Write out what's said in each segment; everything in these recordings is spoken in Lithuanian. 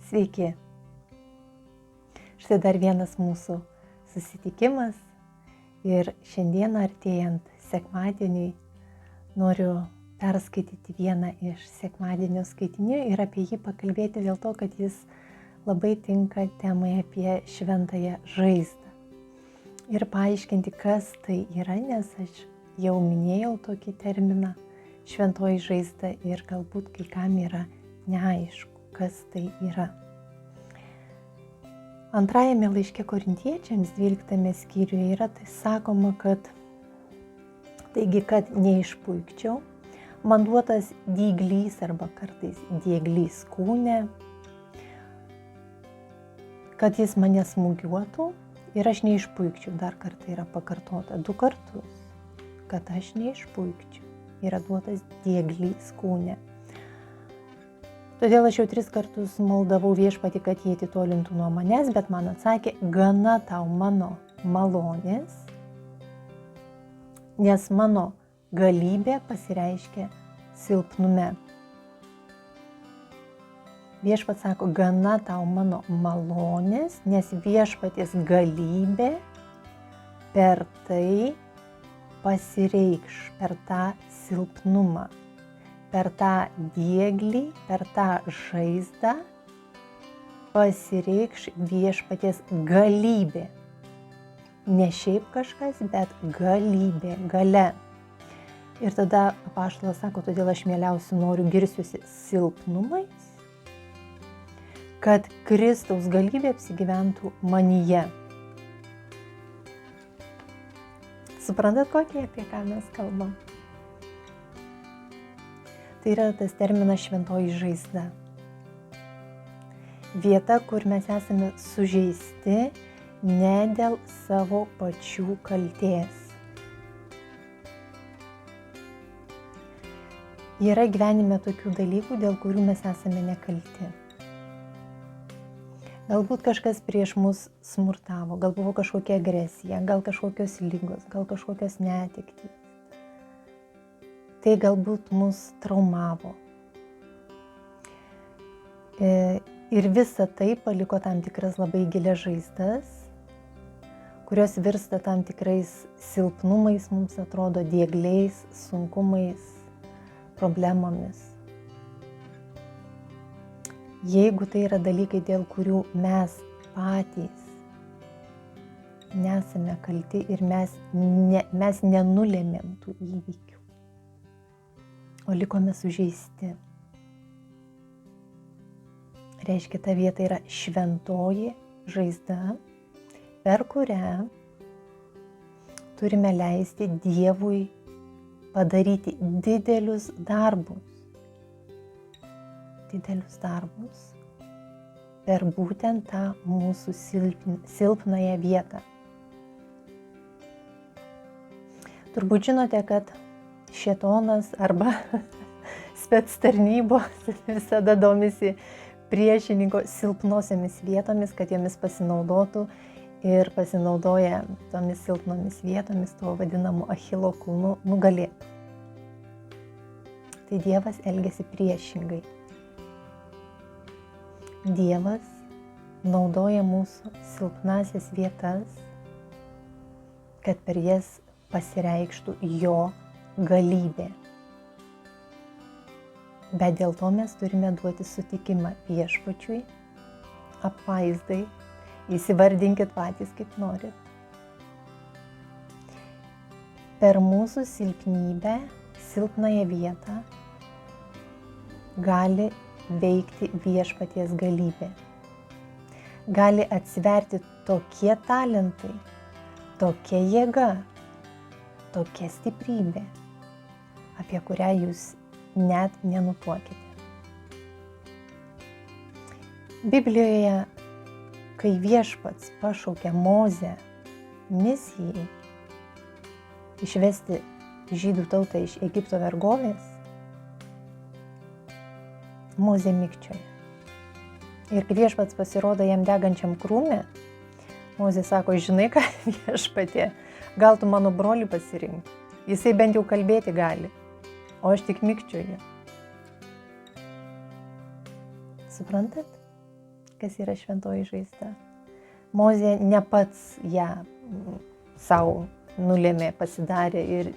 Sveiki. Štai dar vienas mūsų susitikimas ir šiandien artėjant sekmadieniui noriu perskaityti vieną iš sekmadienio skaitinių ir apie jį pakalbėti dėl to, kad jis labai tinka temai apie šventąją žaizdą. Ir paaiškinti, kas tai yra, nes aš jau minėjau tokį terminą šventoji žaizda ir galbūt kai kam yra neaišku, kas tai yra. Antrajame laiške Korintiečiams 12 skyriuje yra tai sakoma, kad neišpuikčiau, man duotas dyglys arba kartais dieglys kūne, kad jis mane smūgiuotų ir aš neišpuikčiau. Dar kartą yra pakartota 2 kartus, kad aš neišpuikčiau. Yra duotas dieglys kūne. Todėl aš jau 3 kartus maldavau viešpatį, kad jie atitolintų nuo manęs, bet man atsakė, gana tau mano malonės, nes mano galybė pasireiškia silpnume. Viešpats sako, gana tau mano malonės, nes viešpaties galybė per tai pasireikš, per tą silpnumą. Per tą dieglį, per tą žaizdą pasireikš viešpaties galybė. Ne šiaip kažkas, bet galybė, galia. Ir tada apaštalas sako, todėl aš mieliausiai noriu girsiuosi silpnumais, kad Kristaus galybė apsigyventų manyje. Suprantat, apie ką mes kalbam? Tai yra tas terminas šventoji žaizda. Vieta, kur mes esame sužeisti ne dėl savo pačių kaltės. Yra gyvenime tokių dalykų, dėl kurių mes esame nekalti. Galbūt kažkas prieš mus smurtavo, gal buvo kažkokia agresija, gal kažkokios ligos, gal kažkokios netektys. Tai galbūt mus traumavo. Ir visa tai paliko tam tikras labai gilias žaizdas, kurios virsta tam tikrais silpnumais, mums atrodo diegliais, sunkumais, problemomis. Jeigu tai yra dalykai, dėl kurių mes patys nesame kalti ir mes nenulėmėm tų įvykių, o likome sužeisti. Reiškia, ta vieta yra šventoji žaizda, per kurią turime leisti Dievui padaryti didelius darbus per būtent tą mūsų silpnąją vietą. Turbūt žinote, kad šėtonas arba spec tarnybos visada domisi priešininko silpnosiamis vietomis, kad jomis pasinaudotų ir pasinaudoja tomis silpnomis vietomis, tuo vadinamu Achilo kulnu, nugalėtų. Tai Dievas elgiasi priešingai. Dievas naudoja mūsų silpnasias vietas, kad per jas pasireikštų jo galybė. Bet dėl to mes turime duoti sutikimą viešpačiui, apvaizdai, įsivardinkit patys kaip norit. Per mūsų silpnybę, silpnąją vietą gali veikti viešpaties galybė. Gali atsiverti tokie talentai, tokia jėga, tokia stiprybė, apie kurią jūs net nenutuokite. Biblijoje, kai viešpats pašaukė Mozę misijai išvesti žydų tautą iš Egipto vergovės, Mozė mikčioja. Ir kai viešpats pasirodo jam degančiam krūme, Mozė sako, žinai ką, viešpatie, gal tu mano brolį pasirink, jisai bent jau kalbėti gali, o aš tik mikčioju. Suprantat? kas yra šventoji žaizda. Mozė ne pats ją savo nulėmė, pasidarė ir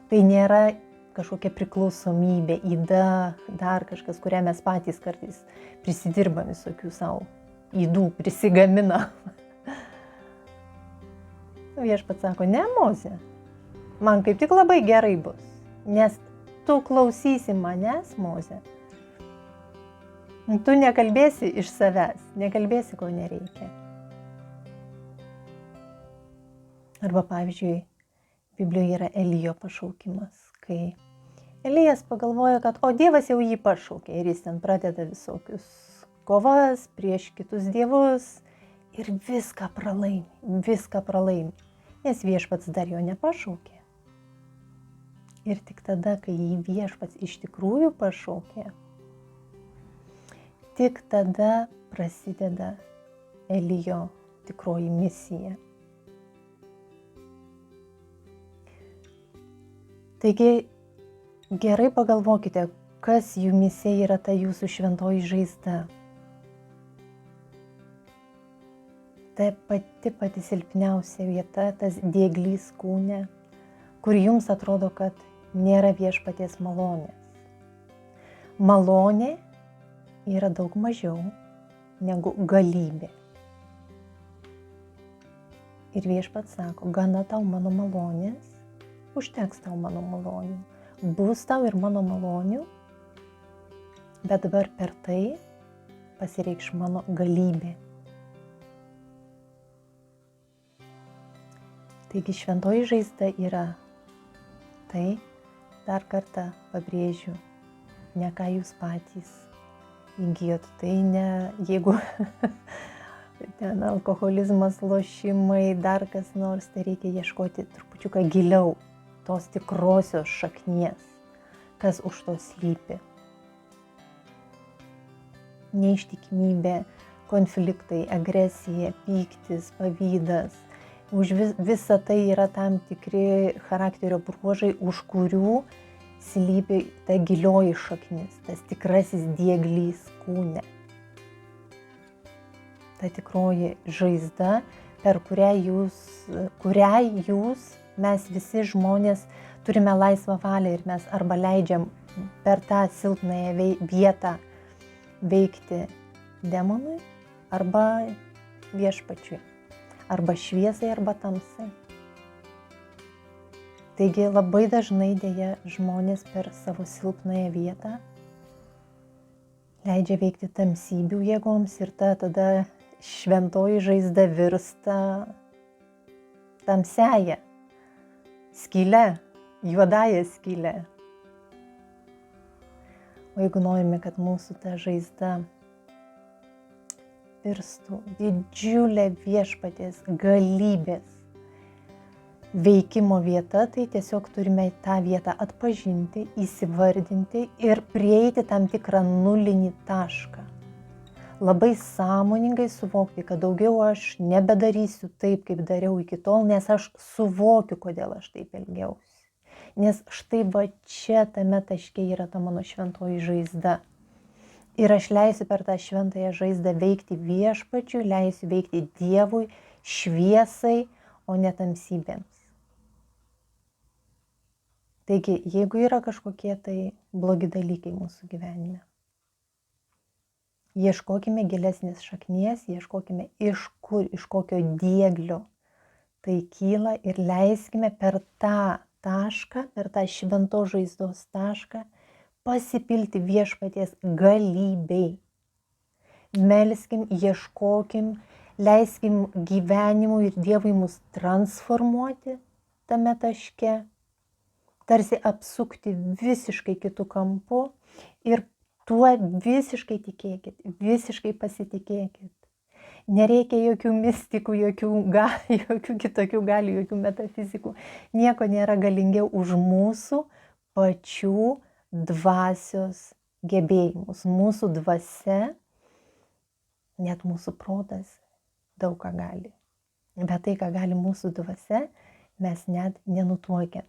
tai nėra kažkokia priklausomybė, yda, dar kažkas, kurią mes patys kartais prisidirbam visokių savo ydų, prisigamina. Viešpats sako, ne, Mozė, man kaip tik labai gerai bus, nes tu klausysi manęs, Mozė. Tu nekalbėsi iš savęs, nekalbėsi, ko nereikia. Arba, pavyzdžiui, Biblijoje yra Elijo pašaukimas, kai Elijas pagalvoja, kad Dievas jau jį pašaukė ir jis ten pradeda visokius kovas prieš kitus dievus ir viską pralaimi, nes viešpats dar jo nepašaukė. Ir tik tada, kai jį viešpats iš tikrųjų pašaukė, tik tada prasideda Elijo tikroji misija. Taigi gerai pagalvokite, kas jumyse yra ta jūsų šventoji žaizda. Tai pati silpniausia vieta, tas dieglys kūne, kur jums atrodo, kad nėra viešpaties malonės. Malonė yra daug mažiau negu galybė. Ir viešpats sako, gana tau mano malonės, užteks tau mano malonių, bus tau ir mano malonių, bet dabar per tai pasireikš mano galybė. Taigi šventoji žaizda yra tai, dar kartą pabrėžiu, ne ką jūs patys įgijot, tai ne jeigu ten alkoholizmas, lošimai, dar kas nors, tai reikia ieškoti trupučiuką giliau tos tikrosios šaknies, kas už to slypi. Neištikimybė, konfliktai, agresija, pyktis, pavydas. Už visą tai yra tam tikri charakterio bruožai, už kurių slypi ta gilioji šaknis, tas tikrasis dieglys kūne. Ta tikroji žaizda, per kurią jūs, mes visi žmonės turime laisvą valią ir mes arba leidžiam per tą silpnąją vietą veikti demonui, arba viešpačiui, arba šviesai, arba tamsai. Taigi labai dažnai dėja žmonės per savo silpnąją vietą leidžia veikti tamsybių jėgoms ir tada šventoji žaizda virsta tamsiąja skyle, juodąja skyle. O jeigu norime, kad mūsų ta žaizda virstų didžiulė viešpaties galybės veikimo vieta, tai tiesiog turime tą vietą atpažinti, įsivardinti ir prieiti tam tikrą nulinį tašką. Labai sąmoningai suvokti, kad daugiau aš nebedarysiu taip, kaip dariau iki tol, nes aš suvokiu, kodėl aš taip elgiausi. Nes štai va čia tame taške yra ta mano šventoji žaizda. Ir aš leisiu per tą šventąją žaizdą veikti viešpačiui, leisiu veikti Dievui, šviesai, o ne tamsybėms. Taigi, jeigu yra kažkokie tai blogi dalykai mūsų gyvenime, ieškokime gilesnės šaknies, ieškokime iš kur, iš kokio dieglio tai kyla ir leiskime per tą tašką, per tą šventos žaizdos tašką pasipilti viešpaties galybei. Melskim, ieškokim, leiskim gyvenimui ir Dievui mus transformuoti tame taške, tarsi apsukti visiškai kitų kampų ir tuo visiškai tikėkit, visiškai pasitikėkit. Nereikia jokių mistikų, jokių kitokių galių, jokių metafizikų. Nieko nėra galingiau už mūsų pačių dvasios gebėjimus. Mūsų dvasia, net mūsų protas daug ką gali. Bet tai, ką gali mūsų dvasia, mes net nenutuokiam.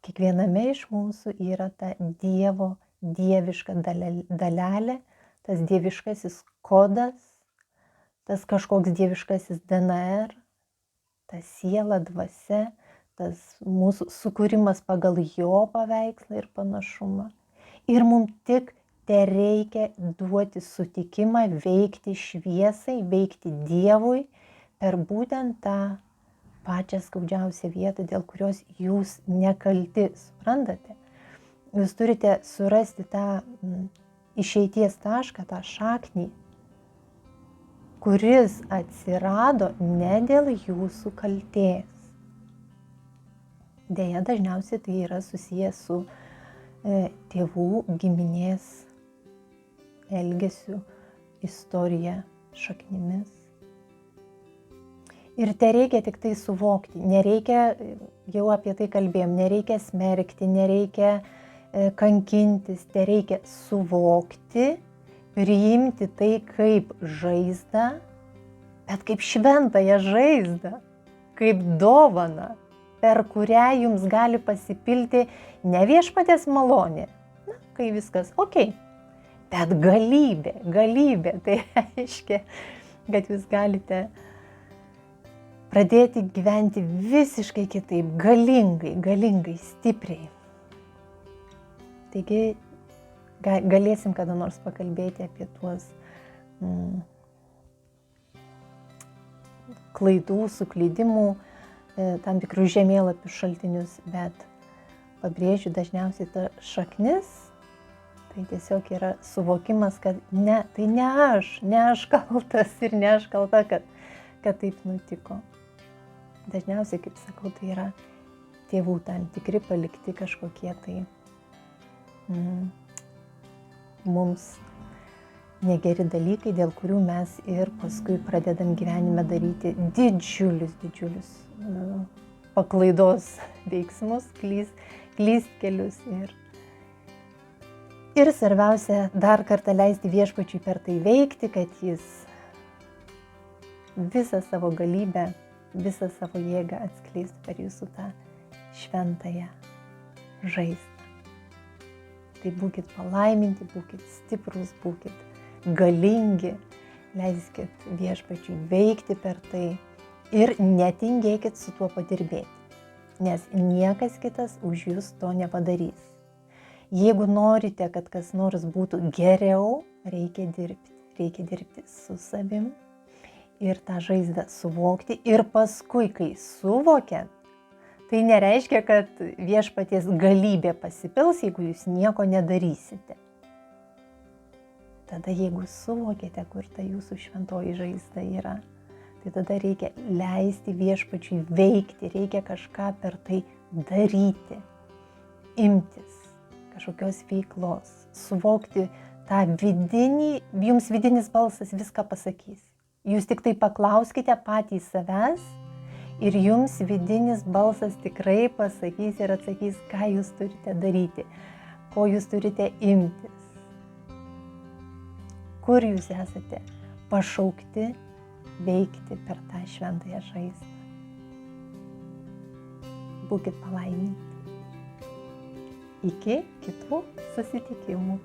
Kiekviename iš mūsų yra ta Dievo dieviška dalelė, tas dieviškasis kodas, tas kažkoks dieviškasis DNR, ta siela, dvasia, tas mūsų sukūrimas pagal jo paveikslą ir panašumą. Ir mums tik tereikia duoti sutikimą veikti šviesai, veikti Dievui per būtent tą pačią skaudžiausią vietą, dėl kurios jūs nekalti, suprantate? Jūs turite surasti tą išeities tašką, tą šaknį, kuris atsirado ne dėl jūsų kaltės. Deja, dažniausiai tai yra susijęs su tėvų giminės elgesiu, istorija, šaknimis. Ir tereikia tik tai suvokti, nereikia, jau apie tai kalbėjom, nereikia smerkti, nereikia kankintis, tereikia suvokti, priimti tai kaip žaizdą, bet kaip šventąją žaizdą, kaip dovaną, per kurią jums gali pasipilti ne viešpaties malonė, kai viskas okei, bet galybė, tai reiškia, kad jūs galite pradėti gyventi visiškai kitaip, galingai, stipriai. Taigi galėsim kada nors pakalbėti apie tuos klaidų, suklydimų, tam tikrus žemėlapių šaltinius, bet pabrėžiu dažniausiai ta šaknis, tai tiesiog yra suvokimas, kad ne, tai ne aš kaltas ir ne aš kalta, kad taip nutiko. Dažniausiai, kaip sakau, tai yra tėvų tam tikri palikti kažkokie tai mums negeri dalykai, dėl kurių mes ir paskui pradedam gyvenime daryti didžiulius paklaidos veiksmus, klystkelius ir svarbiausia dar kartą leisti viešpačiui per tai veikti, kad jis visą savo galybę, visą savo jėgą atskleistų per jūsų tą šventąją žaizdą. Tai būkit palaiminti, būkit stiprus, būkit galingi, leiskit viešpačiui veikti per tai ir netingėkit su tuo padirbėti, nes niekas kitas už jūs to nepadarys. Jeigu norite, kad kas nors būtų geriau, reikia dirbti su savim ir tą žaizdą suvokti ir paskui, kai suvokiat, tai nereiškia, kad viešpaties galybė pasipils, jeigu jūs nieko nedarysite. Tada, jeigu suvokėte, kur ta jūsų šventoji žaizda yra, tai tada reikia leisti viešpačiui veikti, reikia kažką per tai daryti, imtis kažkokios veiklos, suvokti tą jums vidinis balsas viską pasakys. Jūs tik tai paklauskite patys savęs ir jums vidinis balsas tikrai pasakys ir atsakys, ką jūs turite daryti, ko jūs turite imtis, kur jūs esate pašaukti veikti per tą šventąją žaizdą. Būkit palaiminti. Iki kitų susitikimų.